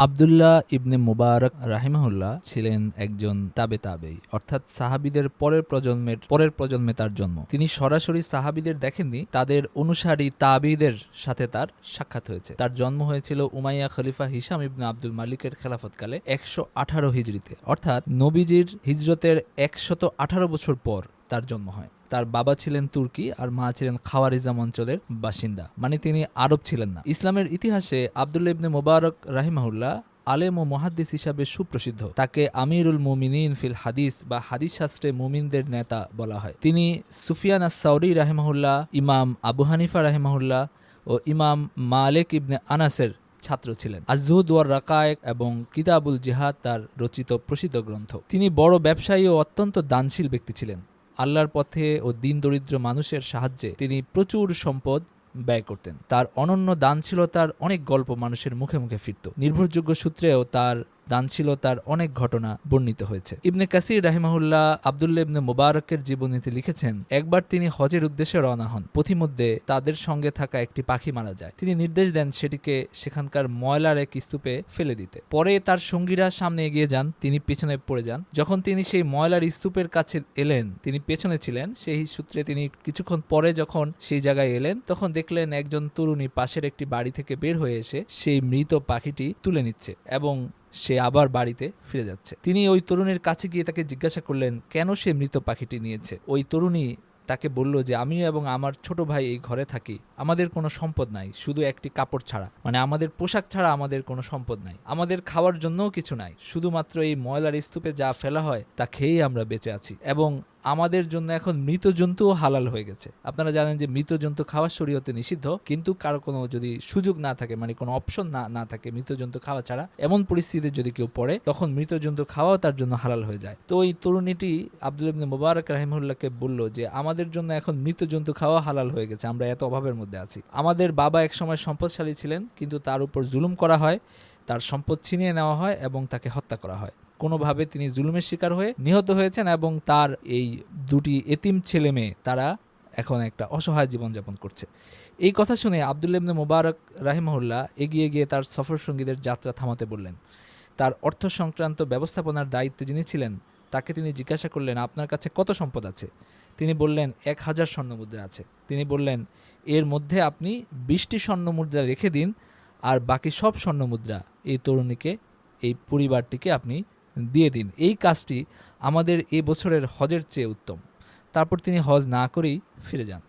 আব্দুল্লাহ ইবনে মুবারক রাহিমাহুল্লাহ ছিলেন একজন তাবেই, অর্থাৎ সাহাবীদের পরের প্রজন্মে তার জন্ম। তিনি সরাসরি সাহাবীদের দেখেননি, তাদের অনুসারী তাবেঈদের সাথে তার সাক্ষাৎ হয়েছে। তার জন্ম হয়েছিল উমাইয়া খলিফা হিশাম ইবনে আব্দুল মালিকের খেলাফতকালে ১১৮ হিজরিতে, অর্থাৎ নবীজির হিজরতের ১১৮ বছর পর তার জন্ম হয়। তার বাবা ছিলেন তুর্কি আর মা ছিলেন খাওয়ারিজাম অঞ্চলের বাসিন্দা, মানে তিনি আরব ছিলেন না। ইসলামের ইতিহাসে আব্দুল্লাহ ইবনে মুবারক রাহিমাহুল্লাহ আলেম ও মুহাদ্দিস হিসাবে সুপ্রসিদ্ধ। তাকে আমিরুল মুমিনিন ফিল হাদিস বা হাদিস শাস্ত্রে মুমিনদের নেতা বলা হয়। তিনি সুফিয়ান আস-সাউরি রাহিমাহুল্লাহ, ইমাম আবু হানিফা রাহিমাহুল্লাহ ও ইমাম মালিক ইবনে আনাসের ছাত্র ছিলেন। আজ-জুহদ ওয়ার রাকায়েক এবং কিতাবুল জিহাদ তার রচিত প্রসিদ্ধ গ্রন্থ। তিনি বড় ব্যবসায়ী ও অত্যন্ত দানশীল ব্যক্তি ছিলেন। আল্লাহর পথে ও দিন দরিদ্র মানুষের সাহায্যে তিনি প্রচুর সম্পদ ব্যয় করতেন। তার অনন্য দানশীলতার অনেক গল্প মানুষের মুখে মুখে ফিরত। নির্ভরযোগ্য সূত্রেও তার দানশীলতার অনেক ঘটনা বর্ণিত হয়েছে। ইবনে কাসির রাহিমাহুল্লাহ আব্দুল্লাহ ইবনে মুবারকের জীবনীতে লিখেছেন, একবার তিনি হজের উদ্দেশ্যে রওনা হন। পথিমধ্যে তাদের সঙ্গে থাকা একটি পাখি মারা যায়। তিনি নির্দেশ দেন সেটিকে সেখানকার ময়লার এক স্তূপে ফেলে দিতে। পরে তার সঙ্গীরা সামনে এগিয়ে যান, তিনি পেছনে পড়ে যান। যখন তিনি সেই ময়লার স্তূপের কাছে এলেন, তিনি পেছনে ছিলেন, সেই সূত্রে তিনি কিছুক্ষণ পরে যখন সেই জায়গায় এলেন, তখন দেখলেন একজন তরুণী পাশের একটি বাড়ি থেকে বের হয়ে এসে সেই মৃত পাখিটি তুলে নিচ্ছে এবং সে আবার বাড়িতে ফিরে যাচ্ছে। তিনি ওই তরুণীর কাছে গিয়ে তাকে জিজ্ঞাসা করলেন কেন সে মৃত পাখিটি নিয়েছে। ওই তরুণী তাকে বলল যে আমি এবং আমার ছোট ভাই এই ঘরে থাকি, আমাদের কোনো সম্পদ নাই, শুধু একটি কাপড় ছাড়া, মানে আমাদের পোশাক ছাড়া আমাদের কোনো সম্পদ নাই, আমাদের খাওয়ার জন্যও কিছু নাই, শুধুমাত্র এই ময়লার স্তূপে যা ফেলা হয় তা খেয়েই আমরা বেঁচে আছি এবং আমাদের জন্য এখন মৃত জন্তুও হালাল হয়ে গেছে। আপনারা জানেন যে মৃত জন্তু খাওয়া শরীয়তে নিষিদ্ধ, কিন্তু কারো কোনো যদি সুযোগ না থাকে, মানে কোনো অপশন না থাকে মৃত জন্তু খাওয়া ছাড়া, এমন পরিস্থিতিতে যদি কেউ পড়ে তখন মৃত জন্তু খাওয়াও তার জন্য হালাল হয়ে যায়। তো এই তরুণীটি আব্দুল্লাহ ইবনে মুবারক রাহিমাহুল্লাহকে বলল যে আমাদের জন্য এখন মৃত জন্তু খাওয়া হালাল হয়ে গেছে, আমরা এত অভাবের মধ্যে আছি। আমাদের বাবা একসময় সম্পদশালী ছিলেন, কিন্তু তার উপর জুলুম করা হয়, তার সম্পদ ছিনিয়ে নেওয়া হয় এবং তাকে হত্যা করা হয়। কোনোভাবে তিনি জুলুমের শিকার হয়ে নিহত হয়েছেন এবং তার এই দুটি এতিম ছেলে মেয়ে তারা এখন একটা অসহায় জীবনযাপন করছে। এই কথা শুনে আব্দুল্লাহ ইবনে মুবারক রাহিমাহুল্লাহ এগিয়ে গিয়ে তার সফর সঙ্গীদের যাত্রা থামাতে বললেন। তার অর্থ সংক্রান্ত ব্যবস্থাপনার দায়িত্বে যিনি ছিলেন তাকে তিনি জিজ্ঞাসা করলেন, আপনার কাছে কত সম্পদ আছে? তিনি বললেন ১,০০০ স্বর্ণমুদ্রা আছে। তিনি বললেন, এর মধ্যে আপনি ২০টি স্বর্ণমুদ্রা রেখে দিন আর বাকি সব স্বর্ণমুদ্রা এই তরুণীকে, এই পরিবারটিকে আপনি দিয়ে দিন। এই কাজটি আমাদের এ বছরের হজের চেয়ে উত্তম। তারপর তিনি হজ না করেই ফিরে যান।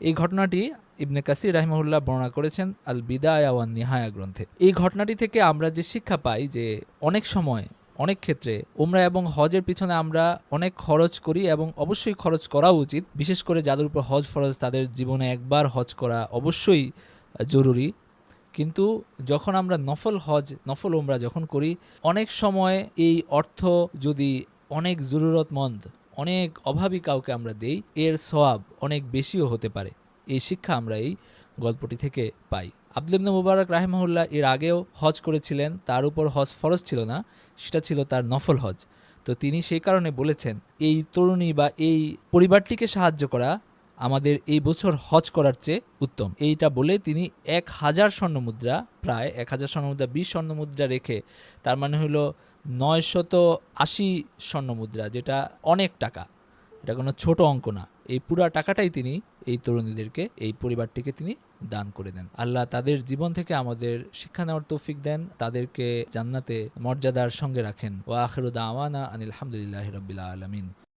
এই ঘটনাটি ইবনে কাসির রাহিমাহুল্লাহ বর্ণনা করেছেন আল বিদায়া ওয়ান নিহায়া গ্রন্থে। এই ঘটনাটি থেকে আমরা যে শিক্ষা পাই যে অনেক সময় অনেক ক্ষেত্রে ওমরা এবং হজের পিছনে আমরা অনেক খরচ করি এবং অবশ্যই খরচ করা উচিত। বিশেষ করে যাদের উপর হজ ফরজ তাদের জীবনে একবার হজ করা অবশ্যই জরুরি। কিন্তু যখন আমরা নফল ওমরা যখন করি, অনেক সময় এই অর্থ যদি অনেক জরুরতমন্দ, অনেক অভাবী কাউকে আমরা দেই, এর সওয়াব অনেক বেশিও হতে পারে। এই শিক্ষা আমরা এই গল্পটি থেকে পাই। আব্দুল্লাহ ইবনে মুবারক রাহিমাহুল্লাহ এর আগেও হজ করেছিলেন, তার উপর হজ ফরজ ছিল না, সেটা ছিল তার নফল হজ। তো তিনি সেই কারণে বলেছেন এই তরুণী বা এই পরিবারটিকে সাহায্য করা আমাদের এই বছর হজ করার চেয়ে উত্তম। এইটা বলে তিনি ১,০০০ স্বর্ণমুদ্রা, প্রায় ১,০০০ স্বর্ণমুদ্রা ২০ স্বর্ণমুদ্রা রেখে, তার মানে হলো ৯৮০ স্বর্ণমুদ্রা, যেটা অনেক টাকা, এটা কোনো ছোট অঙ্ক না। এই পুরা টাকাটাই তিনি এই তরুণীদেরকে, এই পরিবারটিকে তিনি দান করে দেন। আল্লাহ তাদের জীবন থেকে আমাদের শিক্ষা নেওয়ার তৌফিক দেন, তাদেরকে জান্নাতে মর্যাদার সঙ্গে রাখেন। ওয়া আখিরু দাওয়ানা আনিল হামদুলিল্লাহি রাব্বিল আলামিন।